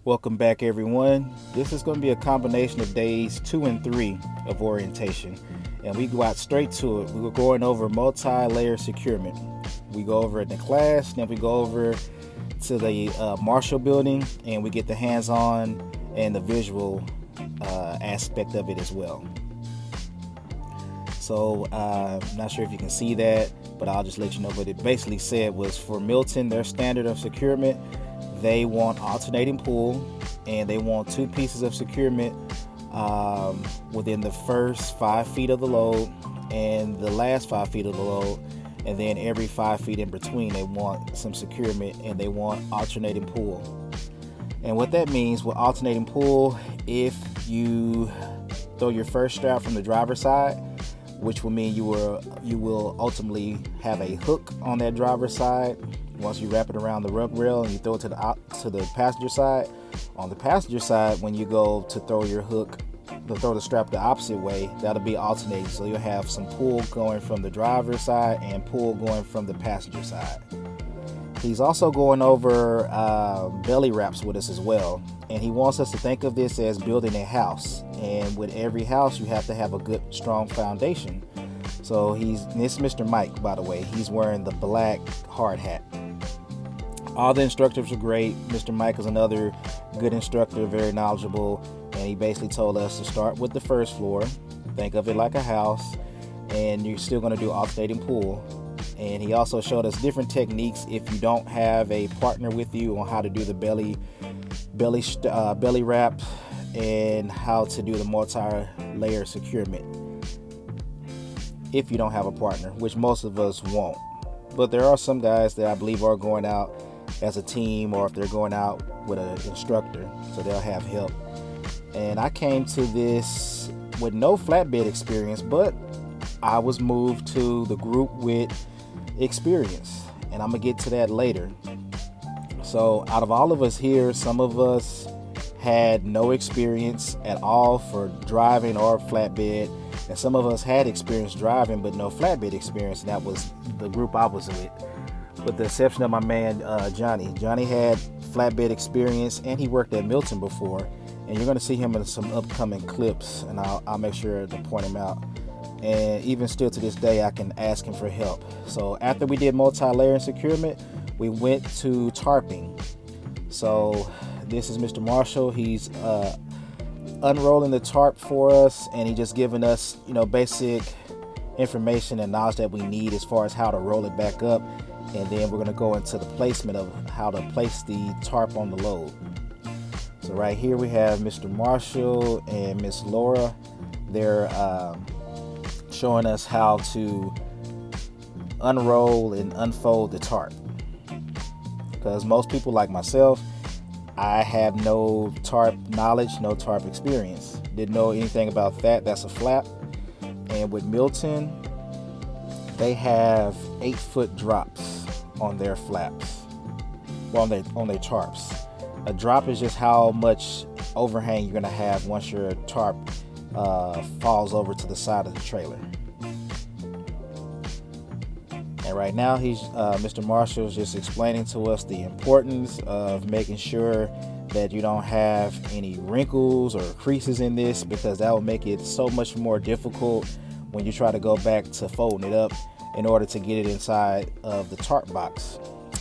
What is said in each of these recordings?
Welcome back, everyone. This is going to be a combination of days 2 and 3 of orientation, and we go out straight to it. We were going over multi-layer securement. We go over it in the class, then we go over to the Marshall building, and we get the hands-on and the visual aspect of it as well. So I'm not sure if you can see that, but I'll just let you know what it basically said was for Melton, their standard of securement, they want alternating pull, and they want 2 pieces of securement within the first 5 feet of the load and the last 5 feet of the load, and then every 5 feet in between they want some securement, and they want alternating pull. And what that means with alternating pull, if you throw your first strap from the driver's side, which will mean you will ultimately have a hook on that driver's side. Once you wrap it around the rub rail and you throw it to the passenger side. On the passenger side, when you go to throw your hook, to throw the strap the opposite way, that'll be alternating. So you'll have some pull going from the driver's side and pull going from the passenger side. He's also going over belly wraps with us as well. And he wants us to think of this as building a house. And with every house, you have to have a good, strong foundation. So this is Mr. Mike, by the way. He's wearing the black hard hat. All the instructors are great. Mr. Mike is another good instructor, very knowledgeable. And he basically told us to start with the first floor. Think of it like a house. And you're still going to do alternating pull. And he also showed us different techniques if you don't have a partner with you on how to do the belly wrap and how to do the multi-layer securement if you don't have a partner, which most of us won't. But there are some guys that I believe are going out as a team, or if they're going out with an instructor, so they'll have help. And I came to this with no flatbed experience, but I was moved to the group with experience, and I'm gonna get to that later. So out of all of us here, some of us had no experience at all for driving or flatbed, and some of us had experience driving but no flatbed experience, and that was the group I was with the exception of my man Johnny. Johnny had flatbed experience, and he worked at Melton before, and you're going to see him in some upcoming clips, and I'll make sure to point him out. And even still to this day, I can ask him for help. So after we did multi-layer and securement, we went to tarping. So this is Mr. Marshall. He's unrolling the tarp for us, and he just giving us, basic information and knowledge that we need as far as how to roll it back up. And then we're going to go into the placement of how to place the tarp on the load. So right here we have Mr. Marshall and Miss Laura. They're showing us how to unroll and unfold the tarp, because most people like myself, I have no tarp knowledge, no tarp experience, didn't know anything about that. That's a flap. And with Melton, they have 8-foot drops on their flaps, on their tarps. A drop is just how much overhang you're going to have once your tarp falls over to the side of the trailer. And right now, Mr. Marshall is just explaining to us the importance of making sure that you don't have any wrinkles or creases in this, because that will make it so much more difficult when you try to go back to folding it up in order to get it inside of the tarp box.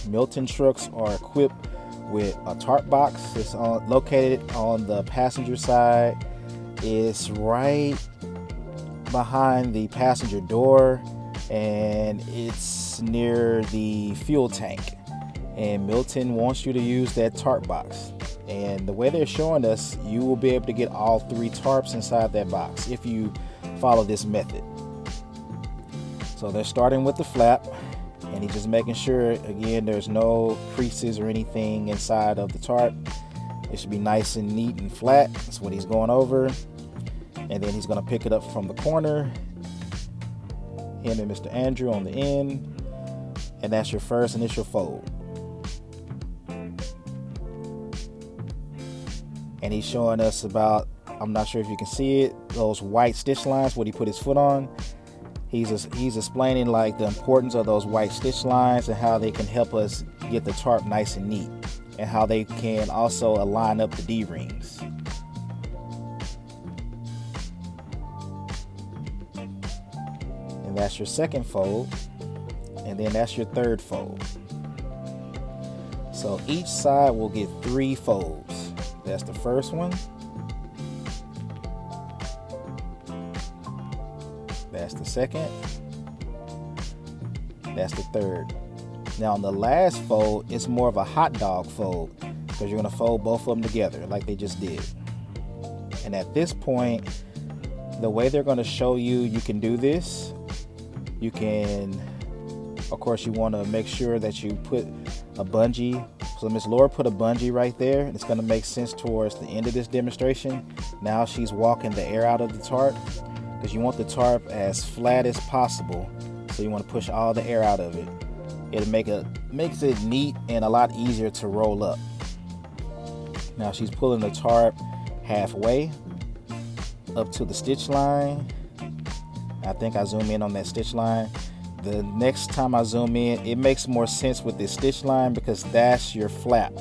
Melton trucks are equipped with a tarp box. It's located on the passenger side. It's right behind the passenger door, and it's near the fuel tank. And Melton wants you to use that tarp box. And the way they're showing us, you will be able to get all 3 tarps inside that box if you follow this method. So they're starting with the flap, and he's just making sure, again, there's no creases or anything inside of the tarp. It should be nice and neat and flat. That's what he's going over. And then he's going to pick it up from the corner, him and Mr. Andrew on the end, and that's your first initial fold. And he's showing us about, I'm not sure if you can see it, those white stitch lines, what he put his foot on. He's explaining like the importance of those white stitch lines and how they can help us get the tarp nice and neat, and how they can also align up the D-rings. And that's your second fold, and then that's your third fold. So each side will get 3 folds. That's the first one. That's the second. That's the third. Now on the last fold, it's more of a hot dog fold, because you're going to fold both of them together like they just did. And at this point, the way they're going to show you, you can do this. You can, of course, you want to make sure that you put a bungee. So Miss Laura put a bungee right there, and it's going to make sense towards the end of this demonstration. Now she's walking the air out of the tarp, because you want the tarp as flat as possible. So you want to push all the air out of it. It'll makes it neat and a lot easier to roll up. Now she's pulling the tarp halfway up to the stitch line. I think I zoom in on that stitch line. The next time I zoom in, it makes more sense with this stitch line, because that's your flap.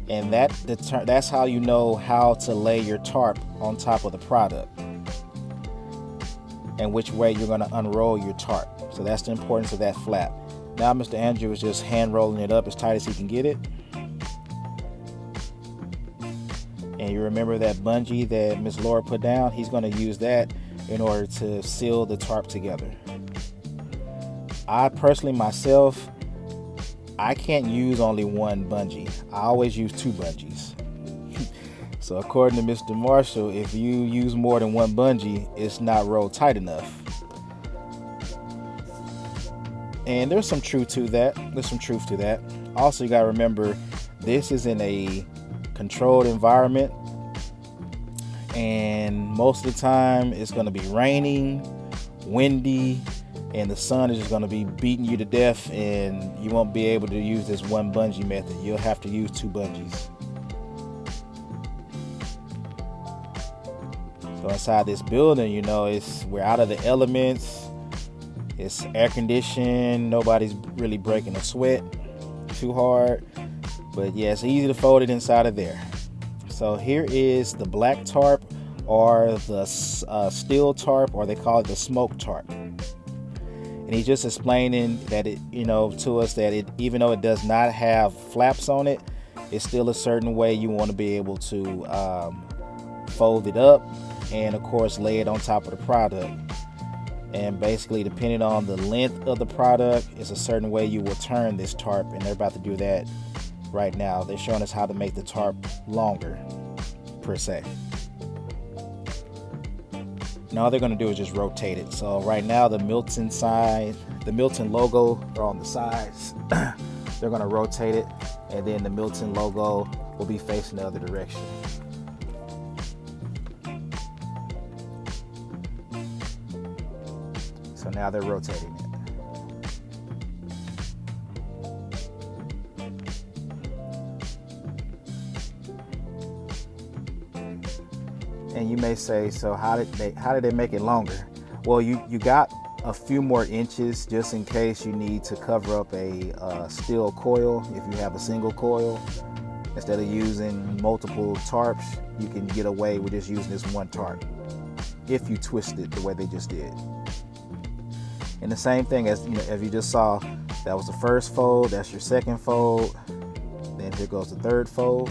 And that's how you know how to lay your tarp on top of the product, and which way you're going to unroll your tarp. So that's the importance of that flap. Now Mr. Andrew is just hand rolling it up as tight as he can get it. And you remember that bungee that Miss Laura put down? He's going to use that in order to seal the tarp together. I personally myself, I can't use only one bungee. I always use 2 bungees. So according to Mr. Marshall, if you use more than one bungee, it's not rolled tight enough. And there's some truth to that. Also, you gotta remember, this is in a controlled environment, and most of the time it's gonna be raining, windy, and the sun is just gonna be beating you to death, and you won't be able to use this one bungee method. You'll have to use 2 bungees. So inside this building, you know, we're out of the elements. It's air conditioned. Nobody's really breaking a sweat too hard. But yeah, it's easy to fold it inside of there. So here is the black tarp, or the steel tarp, or they call it the smoke tarp. And he's just explaining that it, to us, that it, even though it does not have flaps on it, it's still a certain way you want to be able to fold it up, and of course lay it on top of the product. And basically, depending on the length of the product, it's a certain way you will turn this tarp, and they're about to do that right now. They're showing us how to make the tarp longer, per se. Now all they're going to do is just rotate it. So right now the Melton logo are on the sides. They're going to rotate it, and then the Melton logo will be facing the other direction. So now they're rotating it. And you may say, so how did they make it longer? Well, you got a few more inches just in case you need to cover up a steel coil. If you have a single coil, instead of using multiple tarps, you can get away with just using this one tarp if you twist it the way they just did. And the same thing as you just saw, that was the first fold, that's your second fold, then here goes the third fold.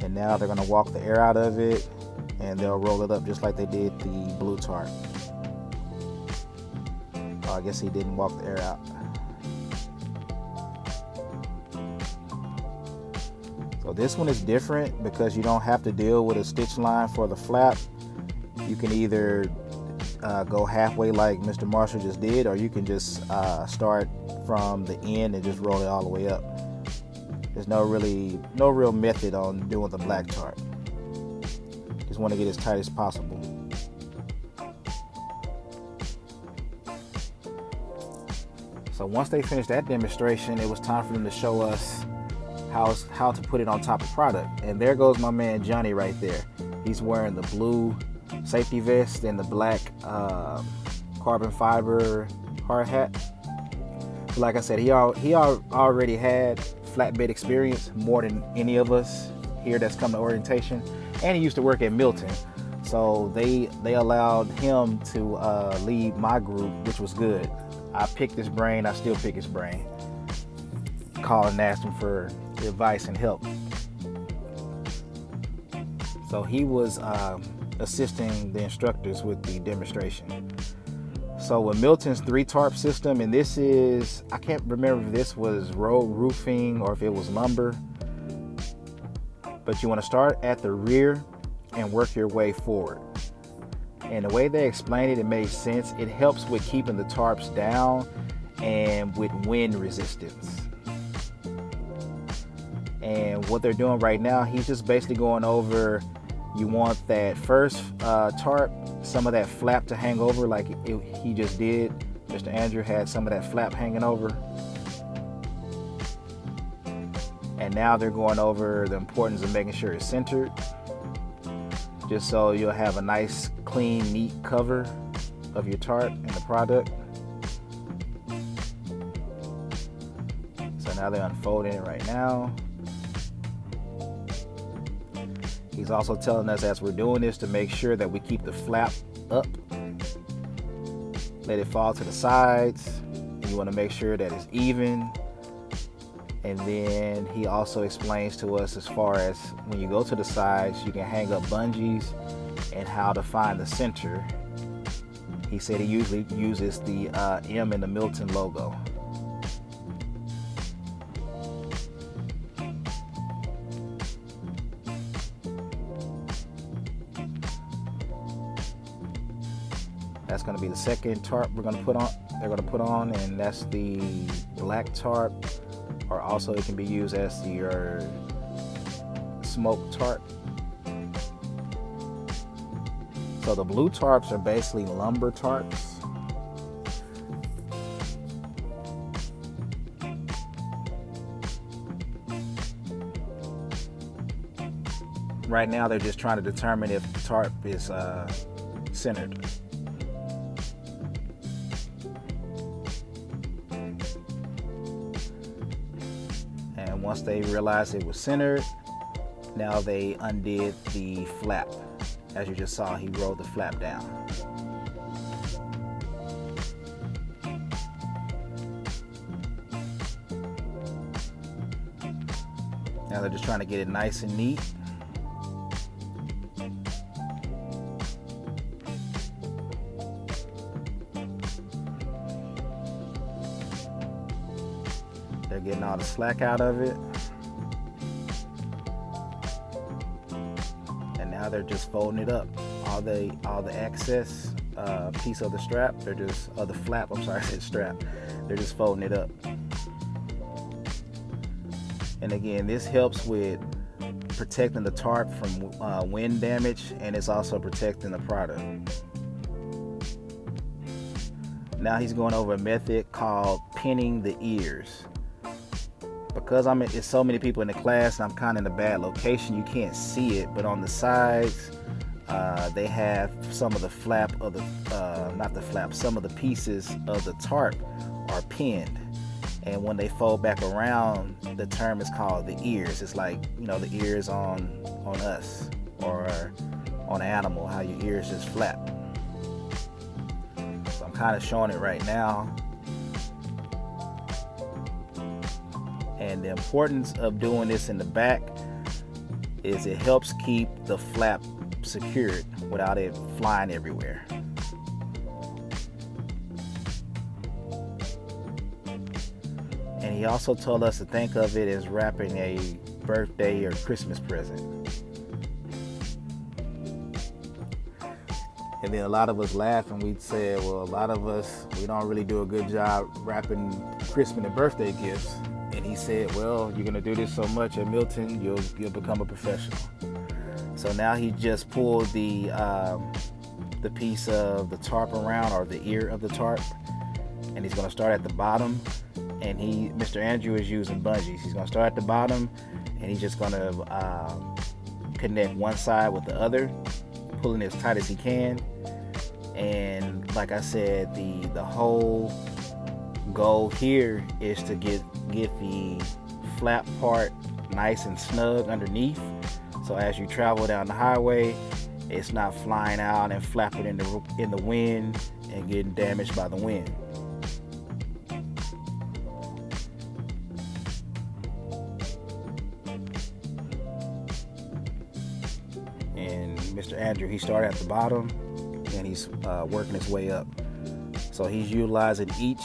And now they're going to walk the air out of it, and they'll roll it up just like they did the blue tarp. Oh, I guess he didn't walk the air out. So this one is different because you don't have to deal with a stitch line for the flap. You can either go halfway like Mr. Marshall just did, or you can just start from the end and just roll it all the way up. There's no real method on doing the black tarp. Just want to get as tight as possible. So once they finished that demonstration, it was time for them to show us how to put it on top of product. And there goes my man Johnny right there. He's wearing the blue safety vest and the black carbon fiber hard hat. Like I said, he already had flatbed experience more than any of us here that's come to orientation, and he used to work at Melton, so they allowed him to lead my group, which was good. I picked his brain. I still pick his brain. Call and ask him for advice and help. So he was assisting the instructors with the demonstration. So with Melton's 3 tarp system, and this is, I can't remember if this was road roofing or if it was lumber, but you want to start at the rear and work your way forward. And the way they explained it, it made sense. It helps with keeping the tarps down and with wind resistance. And what they're doing right now, he's just basically going over, you want that first tarp, some of that flap to hang over like he just did. Mr. Andrew had some of that flap hanging over. And now they're going over the importance of making sure it's centered, just so you'll have a nice, clean, neat cover of your tarp and the product. So now they're unfolding it right now. He's also telling us as we're doing this to make sure that we keep the flap up, let it fall to the sides, and you want to make sure that it's even. And then he also explains to us as far as when you go to the sides, you can hang up bungees and how to find the center. He said he usually uses the M in the Melton logo. That's going to be the second tarp we're going to put on. They're going to put on, and that's the black tarp, or also it can be used as your smoke tarp. So the blue tarps are basically lumber tarps. Right now they're just trying to determine if the tarp is centered. And once they realized it was centered, now they undid the flap. As you just saw, he rolled the flap down. Now they're just trying to get it nice and neat. They're getting all the slack out of it. And now they're just folding it up. All the excess piece of the strap, the flap, I'm sorry, I said strap. They're just folding it up. And again, this helps with protecting the tarp from wind damage, and it's also protecting the product. Now he's going over a method called pinning the ears. Because it's so many people in the class, and I'm kind of in a bad location, you can't see it, but on the sides, they have some of the flap of some of the pieces of the tarp are pinned. And when they fold back around, the term is called the ears. It's like, the ears on us or on an animal, how your ears just flap. So I'm kind of showing it right now. And the importance of doing this in the back is it helps keep the flap secured without it flying everywhere. And he also told us to think of it as wrapping a birthday or Christmas present. And then a lot of us laughed and we said, well, a lot of us, we don't really do a good job wrapping Christmas and birthday gifts. And he said, well, you're going to do this so much at Melton, you'll become a professional. So now he just pulled the piece of the tarp around, or the ear of the tarp, and he's going to start at the bottom and Mr. Andrew is using bungees. He's gonna start at the bottom, and he's just gonna connect one side with the other, pulling as tight as he can. And like I said, the whole goal here is to get the flap part nice and snug underneath, so as you travel down the highway, it's not flying out and flapping in the wind and getting damaged by the wind. And Mr. Andrew, he started at the bottom and he's working his way up. So he's utilizing each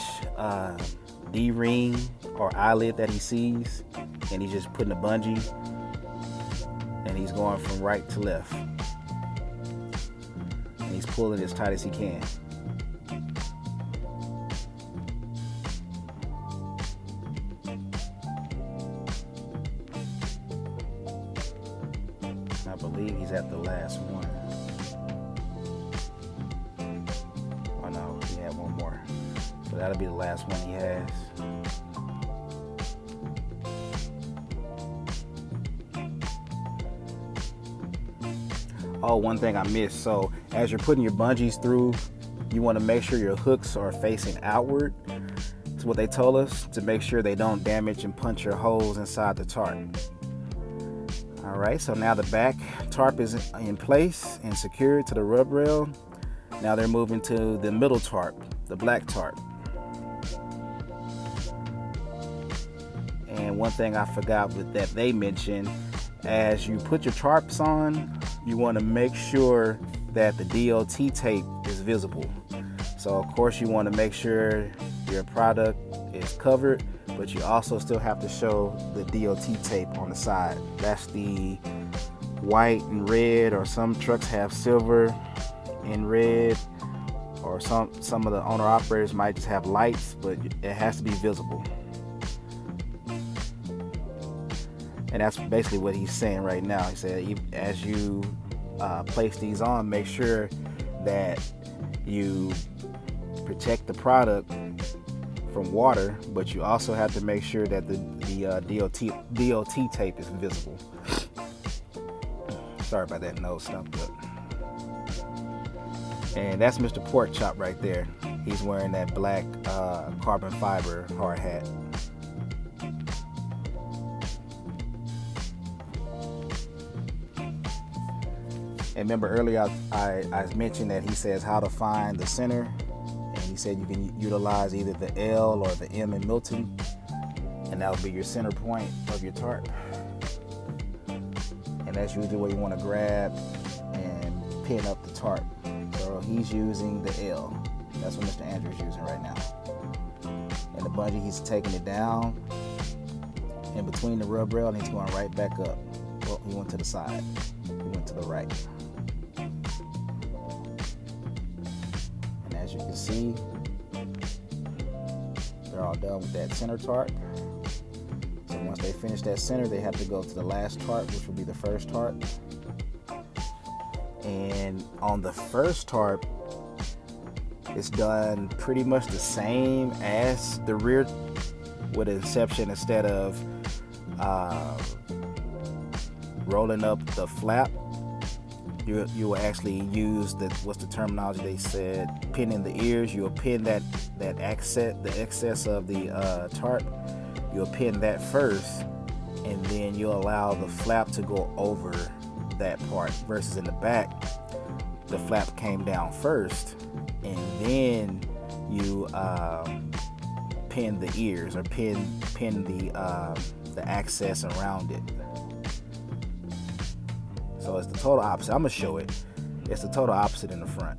D-ring or eyelid that he sees, and he's just putting a bungee, and he's going from right to left, and he's pulling as tight as he can. I believe he's at the last one. Oh no, he had one more. So that'll be the last one he has. Oh, one thing I missed. So as you're putting your bungees through, you want to make sure your hooks are facing outward. That's what they told us, to make sure they don't damage and punch your holes inside the tarp. All right, so now the back tarp is in place and secured to the rub rail. Now they're moving to the middle tarp, the black tarp. And one thing I forgot that they mentioned, as you put your tarps on, you want to make sure that the DOT tape is visible. So of course you want to make sure your product is covered, but you also still have to show the DOT tape on the side. That's the white and red, or some trucks have silver and red, or some of the owner operators might just have lights, but it has to be visible. And that's basically what he's saying right now. He said, as you place these on, make sure that you protect the product from water, but you also have to make sure that the DOT tape is visible. Sorry about that nose stumped up. And that's Mr. Pork Chop right there. He's wearing that black carbon fiber hard hat. And remember earlier I mentioned that he says how to find the center, and he said you can utilize either the L or the M in Melton, and that will be your center point of your tarp. And that's usually where you want to grab and pin up the tarp. So he's using the L. That's what Mr. Andrew's using right now. And the bungee, he's taking it down in between the rub rail, and he's going right back up. Well, he went to the side. He went to the right. As you can see, they're all done with that center tarp. So once they finish that center, they have to go to the last tarp, which will be the first tarp. And on the first tarp, it's done pretty much the same as the rear, with an exception, instead of rolling up the flap, you will actually use what's the terminology they said, pinning the ears. You'll pin the excess of the tarp. You'll pin that first, and then you'll allow the flap to go over that part, versus in the back, the flap came down first, and then you pin the ears, or pin the access around it. So it's the total opposite. I'm gonna show it. It's the total opposite in the front.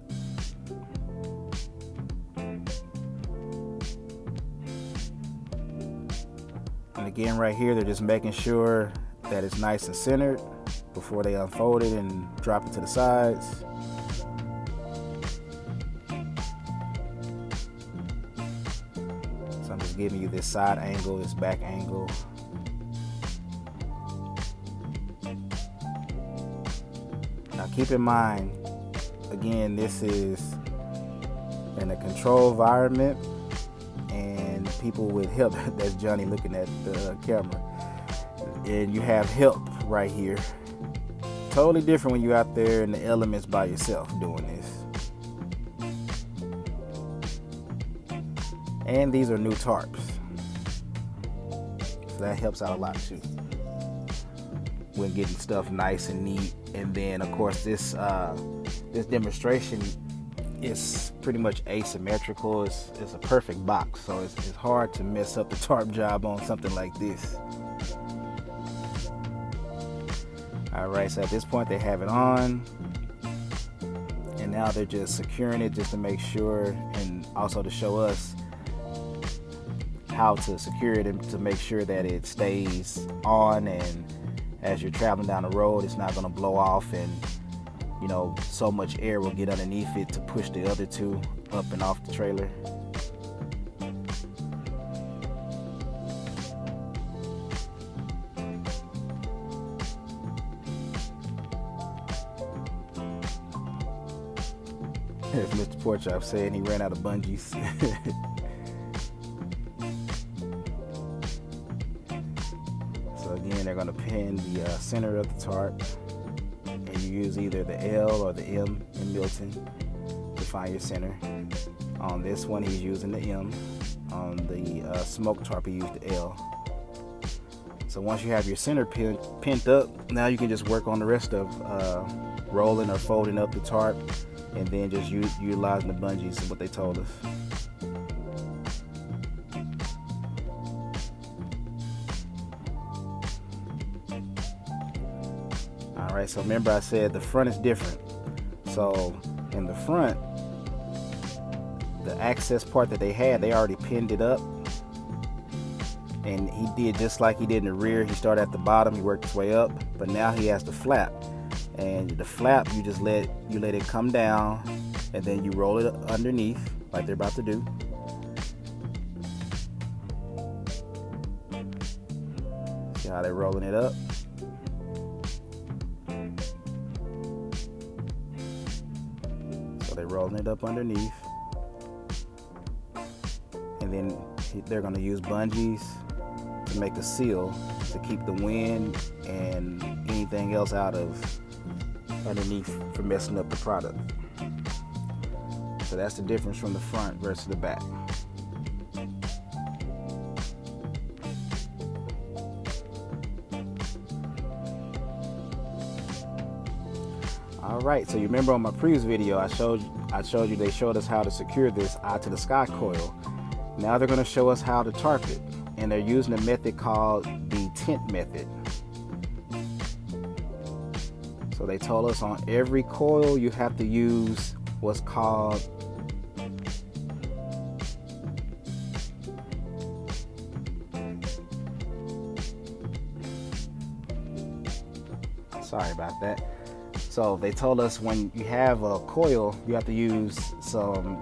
And again, right here, they're just making sure that it's nice and centered before they unfold it and drop it to the sides. So I'm just giving you this side angle, this back angle. Now keep in mind, again, this is in a controlled environment, and people with help. That's Johnny looking at the camera. And you have help right here. Totally different when you're out there in the elements by yourself doing this. And these are new tarps, so that helps out a lot too when getting stuff nice and neat. And then of course this demonstration is pretty much asymmetrical. It's a perfect box, so it's hard to mess up the tarp job on something like this. Alright, so at this point they have it on, and now they're just securing it just to make sure, and also to show us how to secure it and to make sure that it stays on, and as you're traveling down the road it's not going to blow off, and you know, so much air will get underneath it to push the other two up and off the trailer. There's Mr. Porchop saying he ran out of bungees. So again, they're going to pin the center of the tarp, and you use either the L or the M in Melton to find your center. On this one, he's using the M. On the smoke tarp, he used the L. So once you have your center pinned up, now you can just work on the rest of rolling or folding up the tarp, and then just utilizing the bungees is what they told us. Alright, so remember I said the front is different. So in the front, the access part that they had, they already pinned it up. And he did just like he did in the rear. He started at the bottom, he worked his way up, but now he has the flap. And the flap, you just let it come down, and then you roll it underneath like they're about to do. See how they're rolling it up? So they're rolling it up underneath, and then they're going to use bungees to make a seal to keep the wind and anything else out of underneath for messing up the product. So that's the difference from the front versus the back. All right, so you remember on my previous video I showed you they showed us how to secure this eye to the sky coil. Now they're going to show us how to tarp it, and they're using a method called the tent method. So they told us on every coil you have to use what's called sorry about that. So they told us when you have a coil, you have to use some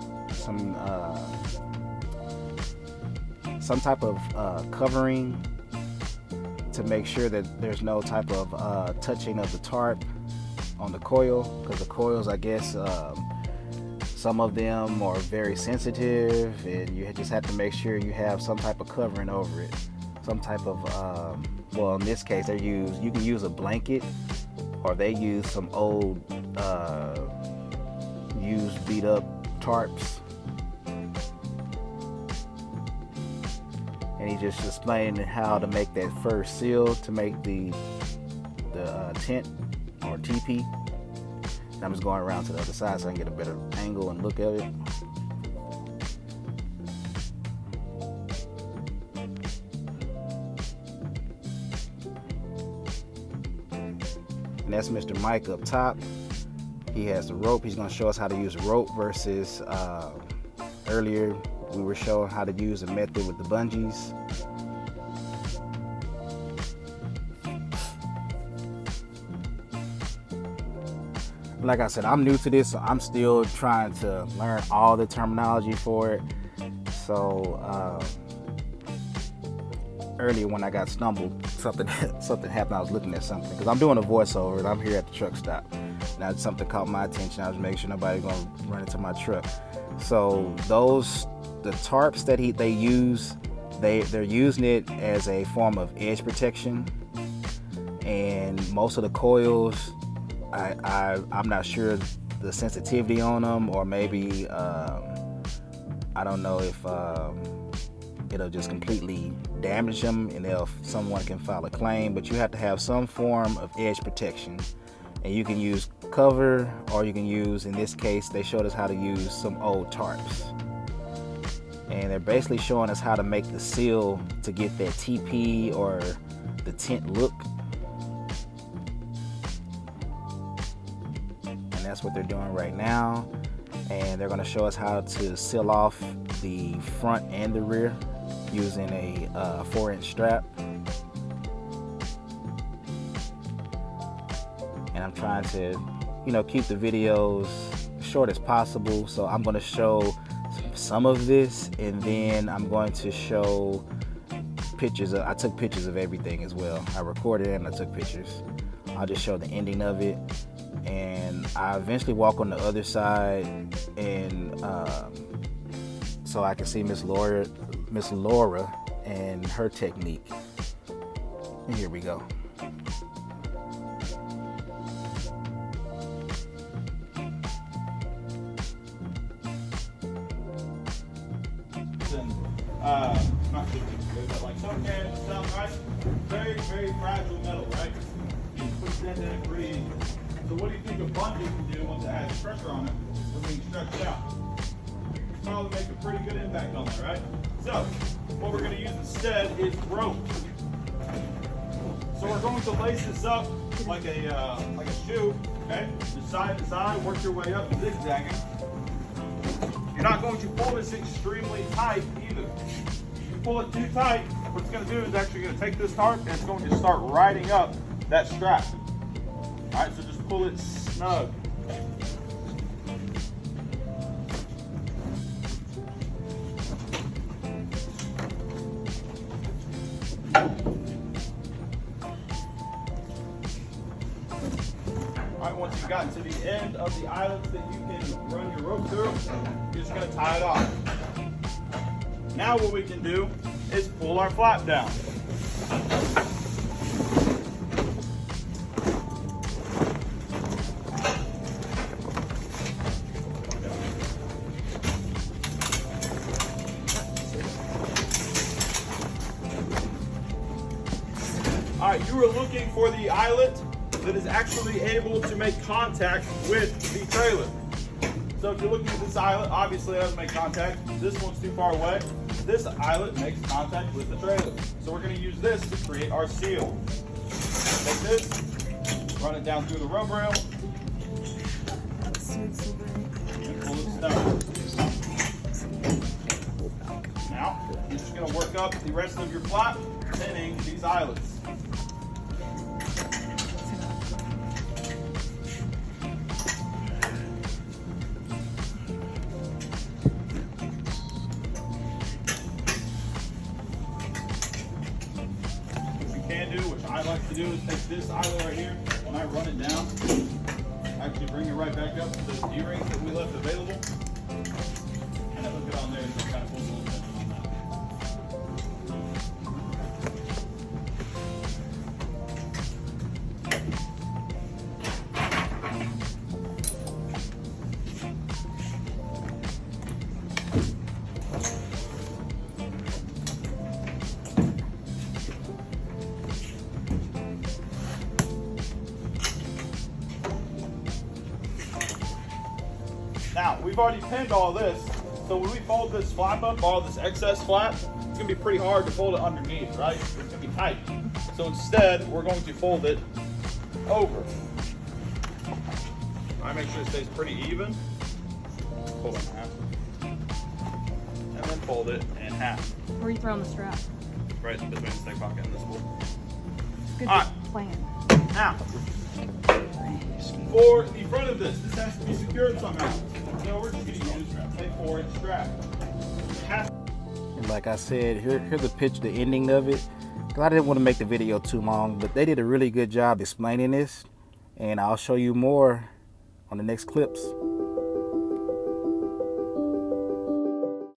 type of covering to make sure that there's no type of touching of the tarp on the coil, because the coils, I guess, some of them are very sensitive, and you just have to make sure you have some type of covering over it, some type of well, in this case you can use a blanket, or they use some old used beat up tarps. And he just explained how to make that first seal to make the tent or TP. And I'm just going around to the other side so I can get a better angle and look at it. And that's Mr. Mike up top. He has the rope. He's going to show us how to use the rope versus earlier we were showing how to use the method with the bungees. Like I said, I'm new to this, so I'm still trying to learn all the terminology for it. So earlier when I got stumbled, something happened. I was looking at something because I'm doing a voiceover and I'm here at the truck stop. Now something caught my attention. I was making sure nobody's gonna run into my truck. So the tarps that they use, they're using it as a form of edge protection, and most of the coils, I'm not sure the sensitivity on them, or maybe I don't know if it'll just completely damage them, and if someone can file a claim. But you have to have some form of edge protection, and you can use cover, or you can use, in this case they showed us how to use some old tarps, and they're basically showing us how to make the seal to get that TP or the tent look. And that's what they're doing right now, and they're going to show us how to seal off the front and the rear using a 4-inch strap. And I'm trying to, keep the videos short as possible, so I'm going to show some of this, and then I'm going to show pictures. I took pictures of everything as well. I recorded and I took pictures. I'll just show the ending of it, and I eventually walk on the other side, and so I can see Miss Laura and her technique. And here we go. Not too good, but like some cans and stuff, right? Very, very fragile metal, right? You push that in and breathe. So what do you think a bungee can do once it has pressure on it when being stretched out? Probably make a pretty good impact on it, right? So what we're going to use instead is rope. So we're going to lace this up like a shoe, okay? Just side to side, work your way up, zigzagging. You're not going to pull this extremely tight either. If you pull it too tight, what it's going to do is actually going to take this tarp and it's going to start riding up that strap. All right, so just pull it snug. All right, once you've gotten to the end of the eyelets that you can run your rope through, you're just going to tie it off. Now what we can do is pull our flap down. All right, you are looking for the eyelet that is actually able to make contact with the trailer. So if you're looking at this eyelet, obviously it doesn't make contact. This one's too far away. This eyelet makes contact with the trailer. So we're going to use this to create our seal. Take this, run it down through the rub rail, and pull it snug. Now, you're just going to work up the rest of your flap, pinning these eyelets. Which I like to do is take this eyelet right here, when I run it down, actually bring it right back up to those D-rings that we left available, and then hook it on there and just kind of pull a little tension on that. Now, we've already pinned all this, so when we fold this flap up, all this excess flap, it's going to be pretty hard to fold it underneath, right? It's going to be tight. So instead, we're going to fold it over. I make sure it stays pretty even. Pull it in half. And then fold it in half. Where are you throwing the strap? Right between the stick pocket and this one. Good All right. plan. Now, for the front of this has to be secured somehow. So we're just going to use a 4-inch strap. And like I said, here's the picture, the ending of it. I didn't want to make the video too long, but they did a really good job explaining this, and I'll show you more on the next clips.